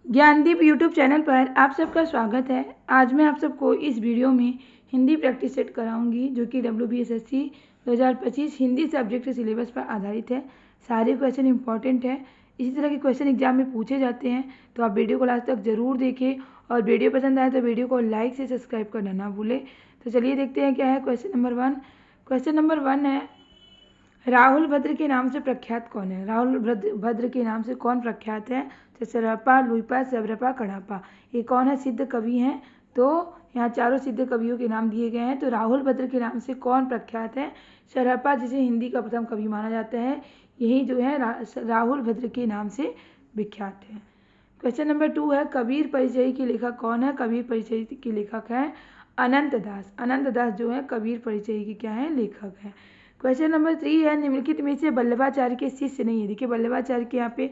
Gyandeep YouTube channel पर आप सबका स्वागत है। आज मैं आप सबको इस वीडियो में हिंदी प्रैक्टिस सेट कराऊंगी जो कि WBSSC 2025 हिंदी सब्जेक्ट के सिलेबस पर आधारित है। सारे क्वेश्चन इंपॉर्टेंट है। इसी तरह के क्वेश्चन एग्जाम में पूछे जाते हैं, तो आप वीडियो को लास्ट तक ज़रूर देखें और वीडियो पसंद आए तो वीडियो को लाइक से सब्सक्राइब करना ना भूलें। तो चलिए देखते हैं क्या है क्वेश्चन नंबर 1। क्वेश्चन नंबर 1 है, राहुल भद्र के नाम से प्रख्यात कौन है? राहुल भद्र के नाम से कौन प्रख्यात है? चरपा, लुइपा, सबरपा, कड़ापा। ये कौन है? सिद्ध कवि हैं। तो यहाँ चारों सिद्ध कवियों के नाम दिए गए हैं। तो राहुल भद्र के नाम से कौन प्रख्यात है? चरपा, जिसे हिंदी का प्रथम कवि माना जाता है, यही जो है राहुल भद्र के नाम से विख्यात है। क्वेश्चन नंबर 2 है, कबीर परिचय के लेखक कौन है? कबीर परिचय के लेखक है अनंत दास। अनंत दास जो है कबीर परिचय के क्या है? लेखक है। क्वेश्चन नंबर 3 है, निम्नलिखित में से वल्लभाचार्य के शिष्य नहीं है। देखिए वल्लभाचार्य के यहाँ पे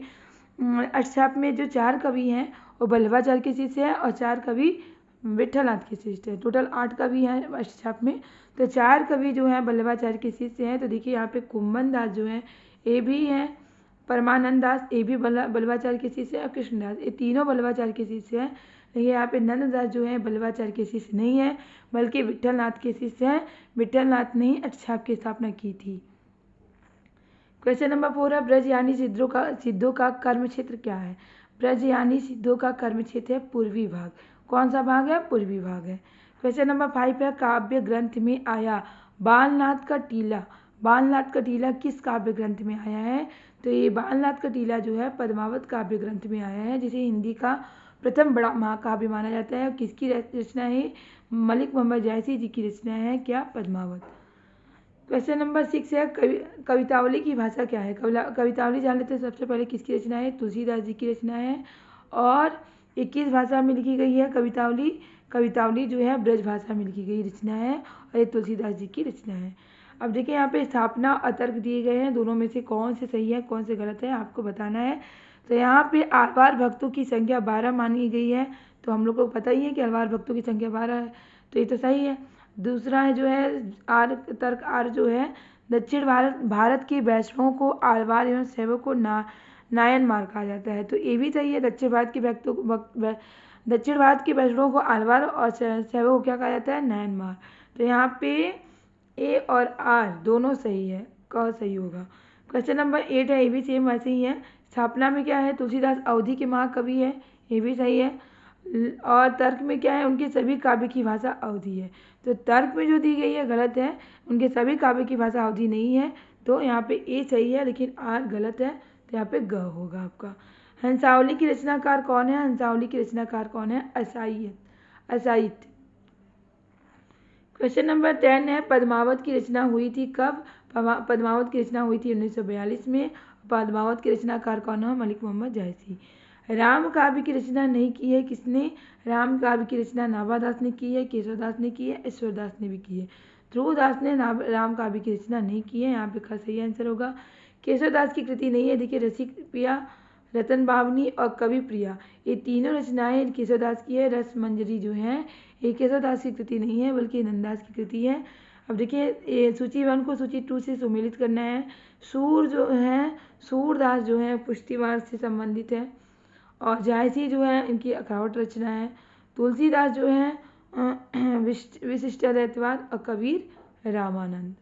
अष्टछाप में जो 4 कवि हैं वो वल्लभाचार्य के शिष्य है और 4 कवि विठलनाथ के शिष्य है। टोटल 8 कवि हैं अष्टछाप में, तो 4 कवि जो हैं वल्लभाचार्य के शिष्य हैं। तो देखिए यहाँ पे कुम्भन दास जो है ये भी हैं, परमानंद दास ये भी वल्लभाचार्य के शिष्य है और कृष्णदास ये तीनों वल्लभाचार्य के शिष्य हैं। लेकिन यहाँ पे नंददास जो है वल्लभाचार्य के शिष्य नहीं है बल्कि विठलनाथ के शिष्य हैं। विठलनाथ ने ही अष्टछाप की स्थापना की थी। क्वेश्चन नंबर 4 है, ब्रज यानी सिद्धों का कर्म क्षेत्र क्या है? ब्रज यानी सिद्धों का कर्म क्षेत्र है पूर्वी भाग। कौन सा भाग है? पूर्वी भाग है। क्वेश्चन नंबर 5 है, काव्य ग्रंथ में आया बालनाथ का टीला। बालनाथ का टीला किस काव्य ग्रंथ में आया है? तो ये बालनाथ का टीला जो है पद्मावत काव्य ग्रंथ में आया है, जिसे हिंदी का प्रथम बड़ा महाकाव्य माना जाता है। किसकी रचना है? मलिक मोहम्मद जायसी जी की रचना है क्या? पद्मावत। क्वेश्चन नंबर 6 है, कवितावली की भाषा क्या है? कवितावली जान लेते हैं। सबसे पहले किसकी रचना है? तुलसीदास जी की रचना है। और ये किस भाषा में लिखी गई है कवितावली? कवितावली जो है ब्रज भाषा में लिखी गई रचना है और ये तुलसीदास जी की रचना है। अब देखिए यहाँ पे स्थापना और तर्क दिए गए हैं, दोनों में से कौन से सही है कौन से गलत है आपको बताना है। तो यहाँ पे आलवार भक्तों की संख्या 12 मानी गई है, तो हम लोग को पता ही है कि आलवार भक्तों की संख्या 12 है, तो ये तो सही है। दूसरा है जो है आर, तर्क आर जो है, दक्षिण भारत के वैष्णवों को आलवार एवं शैवों को नायन मार कहा जाता है, तो ये भी सही है। दक्षिण भारत के वैष्णवों को आलवार और शैवों को क्या कहा जाता है? नायन मार। तो यहाँ पे ए और आर दोनों सही है, क सही होगा। क्वेश्चन नंबर 8 है, ये भी सेम वैसे ही है। स्थापना में क्या है? तुलसीदास अवधि के महाकवि है, ये भी सही है। और तर्क में क्या है? उनके सभी काव्य की भाषा अवधि है। तो तर्क में जो दी गई है गलत है, उनके सभी काव्य की भाषा अवधि नहीं है, तो यहाँ पे ए सही है लेकिन आर गलत है, तो यहाँ पे ग होगा आपका। हंसावली की रचनाकार कौन है? हंसावली की रचनाकार कौन है? असाइत। क्वेश्चन नंबर 10 है, पद्मावत की रचना हुई थी कब? पद्मावत की रचना हुई थी 1942 में। पद्मावत के रचनाकार कौन है? मलिक मोहम्मद जायसी। राम काव्य की रचना नहीं की है किसने? राम काव्य की रचना नाभादास ने की है, केशवदास ने की है, ईश्वरदास ने भी की है। ध्रुवदास ने राम काव्य की रचना नहीं की है, यहाँ पे सही आंसर होगा। केशवदास की कृति नहीं है। देखिए रसिक प्रिया, रतन भावनी और कवि प्रिया ये तीनों रचनाएं केशवदास की है। रस मंजरी जो है ये केशवदास की कृति नहीं है बल्कि नंददास की कृति है। अब देखिए सूची 1 को सूची 2 से सुमेलित करना है। सूर जो है, सूरदास जो है पुष्टिवार से संबंधित है और जायसी जो है इनकी अखावट रचना है। तुलसीदास जो है विशिष्टाद्वैतवाद और कबीर रामानंद।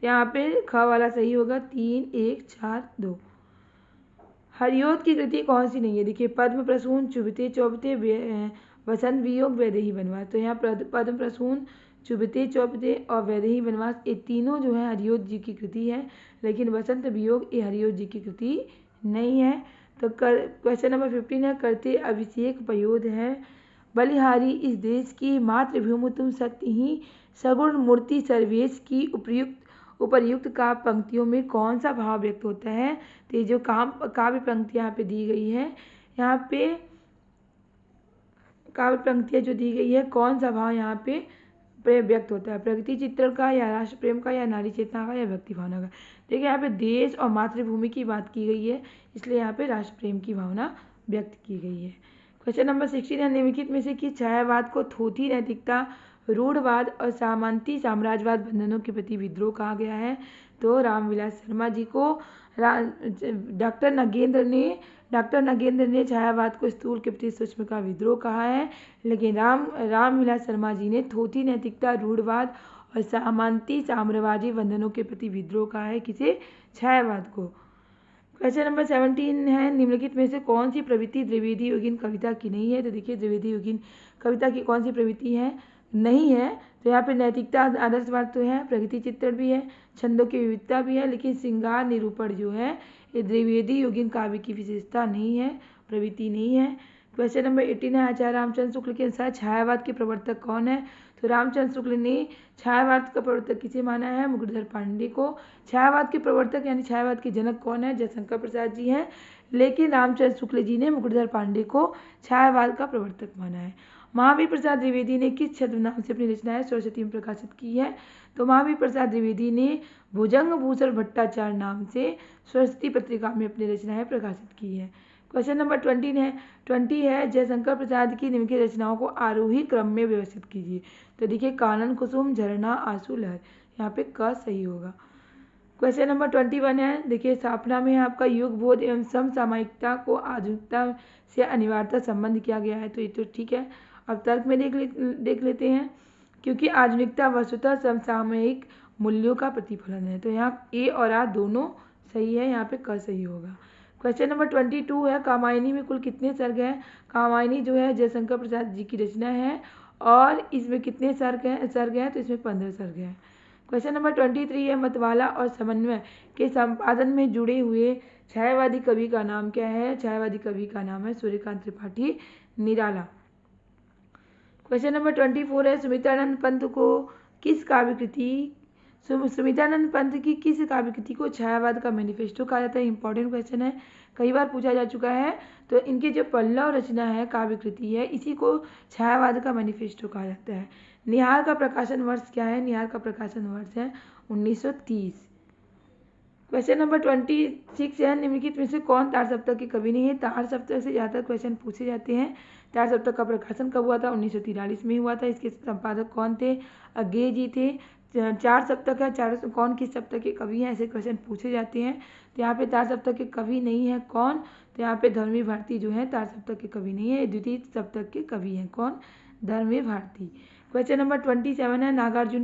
तो यहाँ पे ख वाला सही होगा, 3, 1, 4, 2। हरिओद की कृति कौन सी नहीं है? देखिए पद्म प्रसून, चुभते चौबते, वसंत वियोग, वैदेही वनवास। तो यहाँ पद्म प्रसून, चुभते चौबते और वैदेही वनवास ये तीनों जो है हरिओद जी की कृति है, लेकिन वसंत वियोग ये हरिओद जी की कृति नहीं है। तो क्वेश्चन नंबर 15 है, करते अभिषेक पयोध है बलिहारी इस देश की मातृभूमि तुम सत्य ही सगुण मूर्ति सर्वेश की उपर्युक्त काव्य पंक्तियों में कौन सा भाव व्यक्त होता है? तो ये जो काव्य पंक्तियाँ यहाँ पे दी गई है, यहाँ पे काव्य पंक्तियाँ जो दी गई है कौन सा भाव यहाँ पे व्यक्त होता है? प्रगति चित्रण का या राष्ट्र प्रेम का या नारी चेतना का या व्यक्ति भावना का? देखिए यहाँ पे देश और मातृभूमि की बात की गई है, इसलिए यहाँ पे राष्ट्र प्रेम की भावना व्यक्त की गई है। क्वेश्चन नंबर 16 है, निम्नलिखित में से किस छायावाद को थोथी नैतिकता, रूढ़वाद और सामंती साम्राज्यवाद बंधनों के प्रति विद्रोह कहा गया है? तो रामविलास शर्मा जी को डॉक्टर नगेंद्र ने छायावाद को स्थूल के प्रति सूक्ष्म का विद्रोह कहा है, लेकिन रामविलास शर्मा जी ने थोथी नैतिकता, रूढ़वाद और सामंती साम्राज्यवादी बंधनों के प्रति विद्रोह कहा है। किसे? छायावाद को। क्वेश्चन नंबर 17 है, निम्नलिखित में से कौन सी प्रवृत्ति द्विवेदी योगिन कविता की नहीं है? तो देखिए, द्विवेदी योगिन कविता की कौन सी प्रवृत्ति है? नहीं है। तो यहाँ पे नैतिकता, आदर्शवाद तो है, प्रगति चित्रण भी है, छंदों की विविधता भी है, लेकिन श्रृंगार निरूपण जो है ये द्विवेदी योगिन काव्य की विशेषता नहीं है, प्रवृत्ति नहीं है। क्वेश्चन नंबर 18 है, आचार्य रामचंद्र शुक्ल के अनुसार छायावाद के प्रवर्तक कौन है? तो रामचंद्र शुक्ल ने छायावाद का प्रवर्तक किसे माना है? मुकुटधर पांडे को। छायावाद के प्रवर्तक यानी छायावाद के जनक कौन है? जयशंकर प्रसाद जी हैं, लेकिन रामचंद्र शुक्ल जी ने मुकुटधर पांडे को छायावाद का प्रवर्तक माना है। महावीर प्रसाद द्विवेदी ने किस छद्मनाम से अपनी रचनाएं सरस्वती में प्रकाशित की है? तो महावीर प्रसाद द्विवेदी ने भुजंग भूषण भट्टाचार्य नाम से सरस्वती पत्रिका में अपनी रचनाएं प्रकाशित की है। क्वेश्चन नंबर 20 है, जयशंकर प्रसाद की निम्नलिखित रचनाओं को आरोही क्रम में व्यवस्थित कीजिए। तो देखिए, कानन कुसुम, झरना, आंसू लहर, यहाँ पे क सही होगा। क्वेश्चन नंबर 21 है, देखिए, स्थापना में आपका युग बोध एवं समसामयिकता को आधुनिकता से अनिवार्यता संबंध किया गया है। तो ये तो ठीक है। अब तर्क में देख लेते हैं, क्योंकि आधुनिकता वस्तुतः समसामयिक मूल्यों का प्रतिफलन है। तो यहाँ ए और आ दोनों सही है, यहाँ पे क सही होगा। क्वेश्चन नंबर 22 है, कामायनी में कुल कितने सर्ग हैं? कामायनी जो है जयशंकर प्रसाद जी की रचना है और इसमें कितने सर्ग हैं? तो इसमें 15 सर्ग हैं। क्वेश्चन नंबर 23 है, मतवाला और समन्वय के संपादन में जुड़े हुए छायावादी कवि का नाम क्या है? छायावादी कवि का नाम है सूर्यकांत त्रिपाठी निराला। क्वेश्चन नंबर 24 है, सुमित्रानंद पंत की किस काव्य कृति को छायावाद का मैनिफेस्टो कहा जाता है? इंपॉर्टेंट क्वेश्चन है, कई बार पूछा जा चुका है। तो इनके जो पल्लव रचना है, काव्य कृति है, इसी को छायावाद का मैनिफेस्टो कहा जाता है। निहार का प्रकाशन वर्ष क्या है? निहार का प्रकाशन वर्ष है 1930। क्वेश्चन नंबर 26 है, निम्नलिखित में से कौन तार सप्तक के कवि नहीं है? तार सप्तक से ज़्यादा क्वेश्चन पूछे जाते हैं। तार सप्तक का प्रकाशन कब हुआ था? 1943 में हुआ था। इसके संपादक कौन थे? अज्ञेय जी थे। 4 सप्तक है, चारों कौन किस सप्तक के कवि हैं? ऐसे क्वेश्चन पूछे जाते हैं। तो यहाँ पे तार सप्तक के कवि नहीं है, कौन? तो यहाँ पे धर्मवीर भारती जो है तार सप्तक के कवि नहीं है, द्वितीय सप्तक के कवि हैं। कौन? धर्मवीर भारती। क्वेश्चन नंबर 27 है, नागार्जुन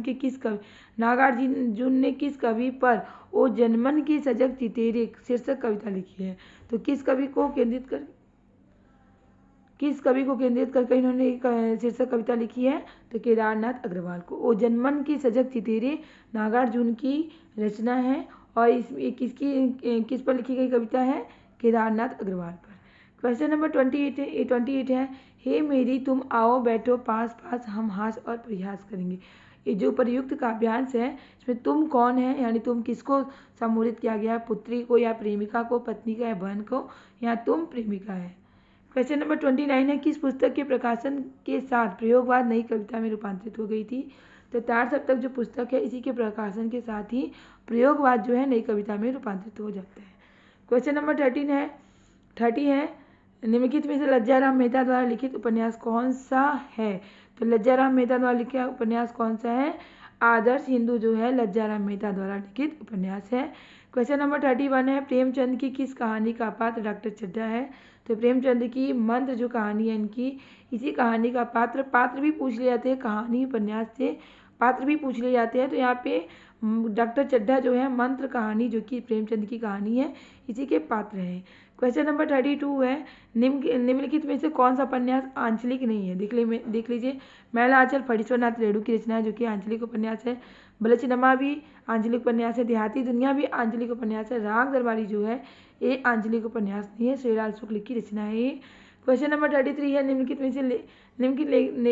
ने किस कवि पर ओ जनमन की सजग चितेरे शीर्षक कविता लिखी है? तो किस कवि को केंद्रित करके इन्होंने शीर्षक कविता लिखी है? तो केदारनाथ अग्रवाल को। ओ जनमन की सजग चितेरे नागार्जुन की रचना है और इसमें किस पर लिखी गई कविता है? केदारनाथ अग्रवाल पर। क्वेश्चन नंबर 28 है, हे मेरी तुम आओ बैठो पास पास, हम हास और परिहास करेंगे। ये जो प्रयुक्त काव्यांश है, इसमें तुम कौन है? यानी तुम किसको संबोधित किया गया है? पुत्री को या प्रेमिका को, पत्नी का या बहन को, या तुम प्रेमिका है। क्वेश्चन नंबर 29 है, किस पुस्तक के प्रकाशन के साथ प्रयोगवाद नई कविता में रूपांतरित हो गई थी? तो तार सप्तक जो पुस्तक है, इसी के प्रकाशन के साथ ही प्रयोगवाद जो है नई कविता में रूपांतरित हो जाता है। क्वेश्चन नंबर 30 है, निम्नलिखित में से लज्जाराम मेहता द्वारा लिखित उपन्यास कौन सा है? तो लज्जाराम मेहता द्वारा लिखित उपन्यास कौन सा है? आदर्श हिंदू जो है लज्जाराम मेहता द्वारा लिखित उपन्यास है। क्वेश्चन नंबर 31 है, प्रेमचंद की किस कहानी का पात्र डॉक्टर चड्ढा है? तो प्रेमचंद की मंत्र जो कहानी है इनकी, इसी कहानी का पात्र भी पूछ लिए जाते हैं, कहानी उपन्यास से पात्र भी पूछ लिए जाते हैं। तो यहाँ पे डॉक्टर चड्ढा जो है मंत्र कहानी जो कि प्रेमचंद की कहानी है, इसी के पात्र हैं। क्वेश्चन नंबर 32 है, निम्नलिखित में से कौन सा उपन्यास आंचलिक नहीं है? देख लीजिए, मैला आंचल फणीश्वरनाथ रेणु की रचना है जो कि आंचलिक उपन्यास है। बलचनमा भी आंचलिक उपन्यास है। देहाती दुनिया भी आंचलिक उपन्यास है। राग दरबारी जो है ये आंचलिक उपन्यास नहीं है, श्रीलाल शुक्ल की रचना है ये। क्वेश्चन नंबर 33 है, निम्नलिखित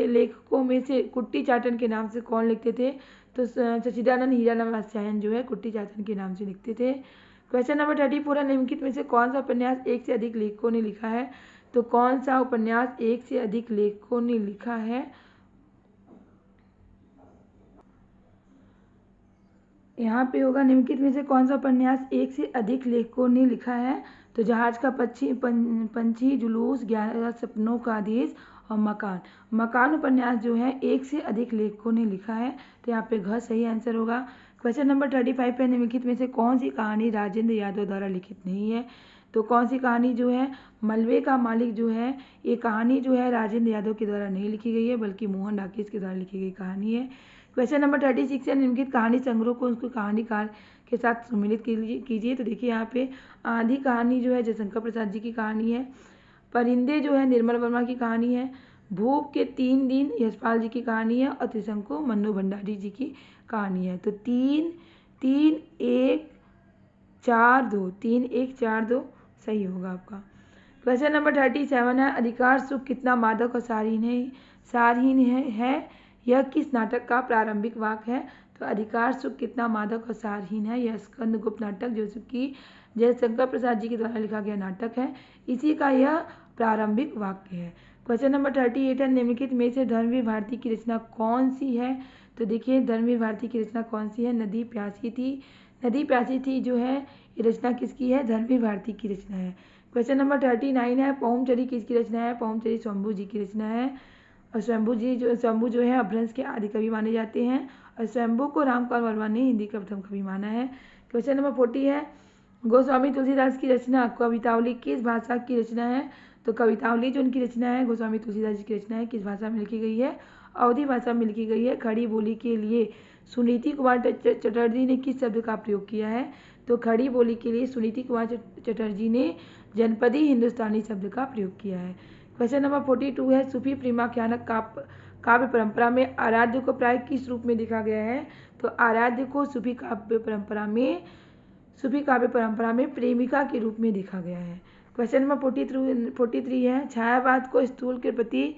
लेखकों में से कुट्टी चाटन के नाम से कौन लिखते थे? तो सच्चिदानंद हीरालाल वात्स्यायन जो है कुट्टी चाटन के नाम से लिखते थे। क्वेश्चन नंबर 34 है, निम्नलिखित में से कौन सा उपन्यास एक से अधिक लेखकों ने लिखा है? तो कौन सा उपन्यास एक से अधिक लेखकों ने लिखा है? यहाँ पे होगा, निम्नलिखित में से कौन सा उपन्यास एक से अधिक लेखकों ने लिखा है? तो जहाज का पंछी, जुलूस, 11 सपनों का देश और मकान उपन्यास जो है एक से अधिक लेखकों ने लिखा है। तो यहाँ पे घ सही आंसर होगा। क्वेश्चन नंबर 35 पे निम्नलिखित में से कौन सी कहानी राजेंद्र यादव द्वारा लिखित नहीं है। तो कौन सी कहानी जो है मलबे का मालिक जो है, ये कहानी जो है राजेंद्र यादव के द्वारा नहीं लिखी गई है बल्कि मोहन डाकिस के द्वारा लिखी गई कहानी है। क्वेश्चन नंबर 36 है निम्नलिखित कहानी संग्रह को उसको कहानीकार के साथ सम्मिलित कीजिए। तो देखिए यहाँ पे आधी कहानी जो है जयशंकर प्रसाद जी की कहानी है, परिंदे जो है निर्मल वर्मा की कहानी है, भूख के 3 दिन यशपाल जी की कहानी है और त्रिशंकु मन्नू भंडारी जी की कहानी है। तो 3 3 1 4 2 3 1 4 2 सही होगा आपका। क्वेश्चन नंबर 37 है अधिकार सुख कितना मादक और सारहीन है यह किस नाटक का प्रारंभिक वाक्य है। तो अधिकार सुख कितना मादक और सारहीन है यह स्कंदगुप्त नाटक जो कि जयशंकर प्रसाद जी के द्वारा लिखा गया नाटक है, इसी का यह प्रारंभिक वाक्य है। क्वेश्चन नंबर 38 है निम्नलिखित में से धर्मवीर भारती की रचना कौन सी है। तो देखिए धर्मवीर भारती की रचना कौन सी है, नदी प्यासी थी जो है ये रचना किसकी है, धर्मवीर भारती की रचना है। क्वेश्चन नंबर 39 है पहुमचरी किसकी रचना है। पहुमचरी शंभू जी की रचना है और शंभू जो है अपभ्रंश के आदि कवि माने जाते हैं और शंभू को रामकुमार वर्मा ने हिंदी का प्रथम कवि माना है। क्वेश्चन नंबर 40 है गोस्वामी तुलसीदास की रचना कवितावली किस भाषा की रचना है। तो कवितावली जो उनकी रचना है गोस्वामी तुलसीदास जी की रचना है किस भाषा में लिखी गई है, अवधी भाषा में लिखी गई है। खड़ी बोली के लिए सुनीति कुमार चटर्जी ने किस शब्द का प्रयोग किया है। तो खड़ी बोली के लिए सुनीति कुमार चटर्जी ने जनपदी हिंदुस्तानी शब्द का प्रयोग किया है। क्वेश्चन नंबर 42 है सूफी प्रेमाख्यानक काव्य परंपरा में आराध्य को प्राय किस रूप में देखा गया है। तो आराध्य को सूफी काव्य परंपरा में प्रेमिका के रूप में देखा गया है। क्वेश्चन नंबर 43 है छायावाद को स्थूल के प्रति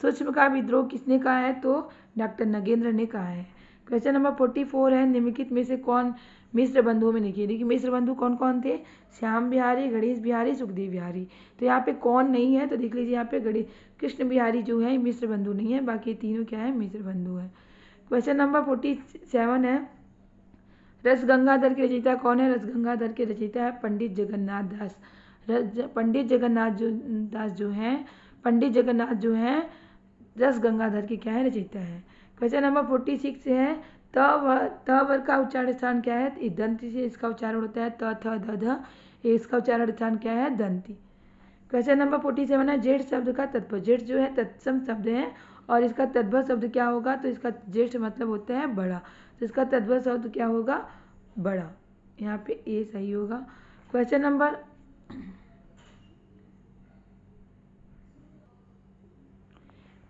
सूक्ष्म का विद्रोह किसने कहा है। तो डॉक्टर नगेंद्र ने कहा है। क्वेश्चन नंबर 44 है निम्नलिखित में से कौन मिश्र बंधुओं में लिखिए। देखिए मिश्र बंधु कौन कौन थे, श्याम बिहारी, गणेश बिहारी, सुखदेव बिहारी। तो यहाँ पे कौन नहीं है, तो देख लीजिए यहाँ पे कृष्ण बिहारी जो है मिश्र बंधु नहीं है, बाकी तीनों क्या है मिश्र बंधु है। क्वेश्चन नंबर 47 है रसगंगाधर के रचयिता कौन है। रसगंगाधर के रचयिता है पंडित जगन्नाथ दास। पंडित जगन्नाथ जो हैं रसगंगाधर के क्या है रचयिता है। क्वेश्चन नंबर 46 है त वर्ग का उच्चारण स्थान क्या है। दंती से इसका उच्चारण होता है त थ ध ध, इसका उच्चारण स्थान क्या है दंती। क्वेश्चन नंबर 47 है जेठ शब्द का तत्व। जेठ जो है तत्सम शब्द है और इसका तद्भव शब्द क्या होगा। तो इसका जेठ मतलब होता है बड़ा, तो इसका तद्भव शब्द क्या होगा बड़ा, यहाँ पे ए सही होगा। क्वेश्चन नंबर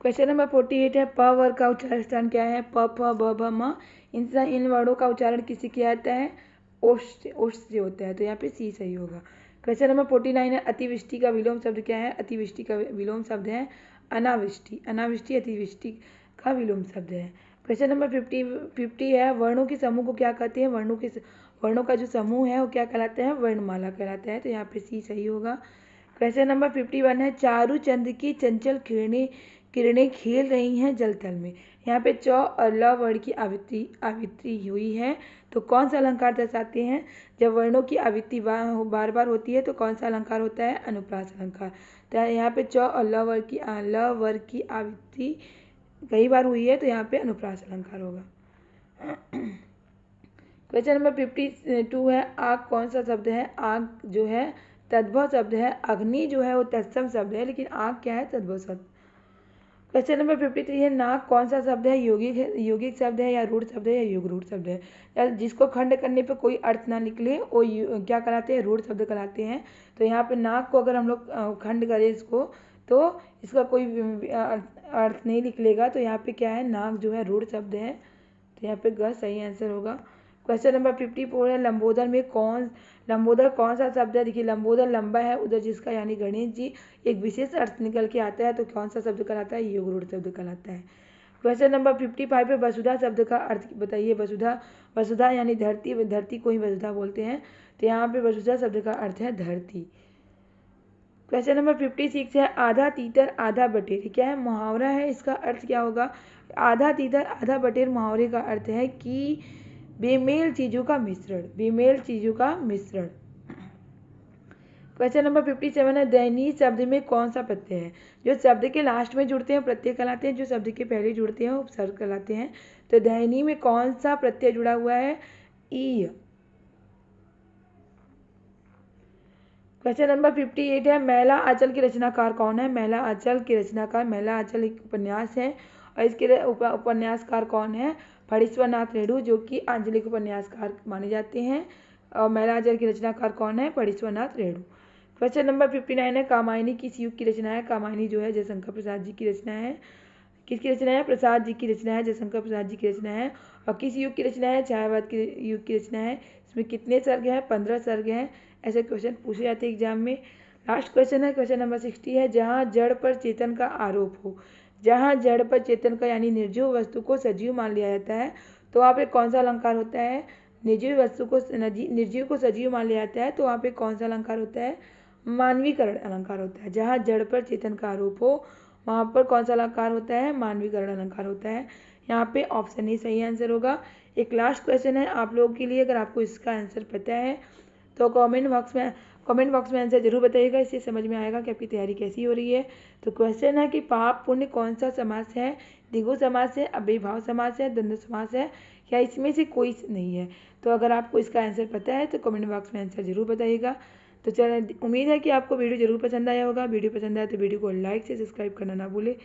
48 है प वर्ग का उच्चारण स्थान क्या है। प फ ब भ म इन वर्णों का उच्चारण किससे किया जाता है, ओष्ठ से होता है, तो यहाँ पे सी सही होगा। क्वेश्चन नंबर 49 है अतिवृष्टि का विलोम शब्द क्या है। अतिवृष्टि का विलोम शब्द है अनावृष्टि। अनावृष्टि अतिवृष्टि का विलोम शब्द है। क्वेश्चन नंबर 50 है वर्णों के समूह को क्या कहते हैं। वर्णों का जो समूह है वो क्या कहलाता है, वर्णमाला कहलाता है, तो यहाँ पे सी सही होगा। क्वेश्चन नंबर 51 है चारू चंद्र की चंचल किरणें खेल रही हैं जल थल में। यहाँ पे च और ल वर्ण की आवृत्ति हुई है, तो कौन सा अलंकार दर्शाते हैं। जब वर्णों की आवृत्ति बार बार होती है तो कौन सा अलंकार होता है, अनुप्रास अलंकार। तो यहाँ पे च और ल वर्ग की आवृत्ति कई बार हुई है, तो यहाँ पे अनुप्रास अलंकार होगा। क्वेश्चन नंबर 52 है आग कौन सा शब्द है। आग जो है तद्भव शब्द है, अग्नि जो है वो तत्सम शब्द है, लेकिन आग क्या है तद्भव शब्द। क्वेश्चन नंबर 53 है नाग कौन सा शब्द है, यौगिक शब्द है या रूढ़ शब्द है या युग रूढ़ शब्द है। या जिसको खंड करने पे कोई अर्थ ना निकले वो क्या कहलाते हैं, रूढ़ शब्द कहलाते हैं। तो यहाँ पे नाग को अगर हम लोग खंड करें इसको तो इसका कोई अर्थ नहीं निकलेगा, तो यहाँ पे क्या है नाग जो है रूढ़ शब्द है, तो यहाँ पे ग सही आंसर होगा। क्वेश्चन नंबर 54 है लंबोदर कौन सा शब्द है। देखिए लंबोदर लंबा है उधर जिसका यानी गणेश जी एक विशेष अर्थ निकल के आता है, तो कौन सा शब्द कहलाता है, योग रूढ़ शब्द कहलाता है। क्वेश्चन नंबर 55 है वसुधा शब्द का अर्थ बताइए। वसुधा यानी धरती को ही वसुधा बोलते हैं, तो यहाँ पे वसुधा शब्द का अर्थ है धरती। क्वेश्चन नंबर 56 है आधा तीतर आधा बटेर क्या है, मुहावरा है, इसका अर्थ क्या होगा। आधा तीतर आधा बटेर मुहावरे का अर्थ है कि बेमेल चीज़ों का मिश्रण। क्वेश्चन नंबर 57 है, दयनीय शब्द में कौन सा प्रत्यय है? जो शब्द के लास्ट में जुड़ते हैं प्रत्यय कहलाते हैं, जो शब्द के पहले जुड़ते हैं वो उपसर्ग कहलाते हैं। तो दयनीय में कौन सा प्रत्यय जुड़ा हुआ है? ई। क्वेश्चन नंबर 58 है, मैला आंचल के रचनाकार कौन है? मैला आंचल के रचनाकार, मैला आंचल एक उपन्यास है और इसके उपन्यासकार कौन है? फणीश्वरनाथ रेणु, जो कि आंचलिक उपन्यासकार माने जाते हैं। और मैला आंचल के रचनाकार कौन है? फणीश्वरनाथ रेणु। क्वेश्चन नंबर 59 है, कामायनी किस युग की रचना है? कामायनी जो है जयशंकर प्रसाद जी की रचना है। किसकी रचना है? प्रसाद जी की रचना है, जयशंकर प्रसाद जी की रचना है। और किस युग की रचना है? छायावाद के युग की रचना है। इसमें कितने सर्ग हैं? 15 सर्ग हैं। ऐसे क्वेश्चन पूछे जाते हैं एग्जाम में। लास्ट क्वेश्चन है, क्वेश्चन नंबर 60 है, जहाँ जड़ पर चेतन का आरोप हो, जहाँ जड़ पर चेतन का यानी निर्जीव वस्तु को सजीव मान लिया जाता है, तो वहाँ पे कौन सा अलंकार होता है? निर्जीव वस्तु को निर्जीव को सजीव मान लिया जाता है, तो वहाँ पे कौन सा अलंकार होता है? मानवीकरण अलंकार होता है। जहाँ जड़ पर चेतन का आरोप हो वहाँ पर कौन सा अलंकार होता है? मानवीकरण अलंकार होता है। यहाँ पे ऑप्शन ही सही आंसर होगा। एक लास्ट क्वेश्चन है आप लोगों के लिए, अगर आपको इसका आंसर पता है तो कमेंट बॉक्स में आंसर जरूर बताइएगा, इससे समझ में आएगा कि आपकी तैयारी कैसी हो रही है। तो क्वेश्चन है कि पाप पुण्य कौन सा समास है? द्विगु समास है, अव्ययीभाव समास है, द्वंद्व समास है, या इसमें से कोई नहीं है? तो अगर आपको इसका आंसर पता है तो कमेंट बॉक्स में आंसर जरूर बताइएगा। तो चलिए, उम्मीद है कि आपको वीडियो जरूर पसंद आया होगा। वीडियो पसंद आया तो वीडियो को लाइक से सब्सक्राइब करना ना भूलें,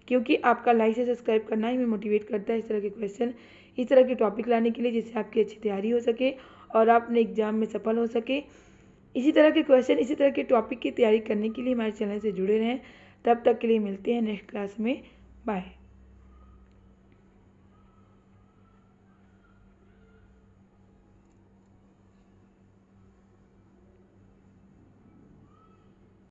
क्योंकि आपका लाइक से सब्सक्राइब करना ही हमें मोटिवेट करता है इस तरह के क्वेश्चन, इस तरह के टॉपिक लाने के लिए, जिससे आपकी अच्छी तैयारी हो सके और आप अपने एग्जाम में सफल हो सके। इसी तरह के क्वेश्चन, इसी तरह के टॉपिक की तैयारी करने के लिए हमारे चैनल से जुड़े रहें। तब तक के लिए मिलते हैं नेक्स्ट क्लास में। बाय।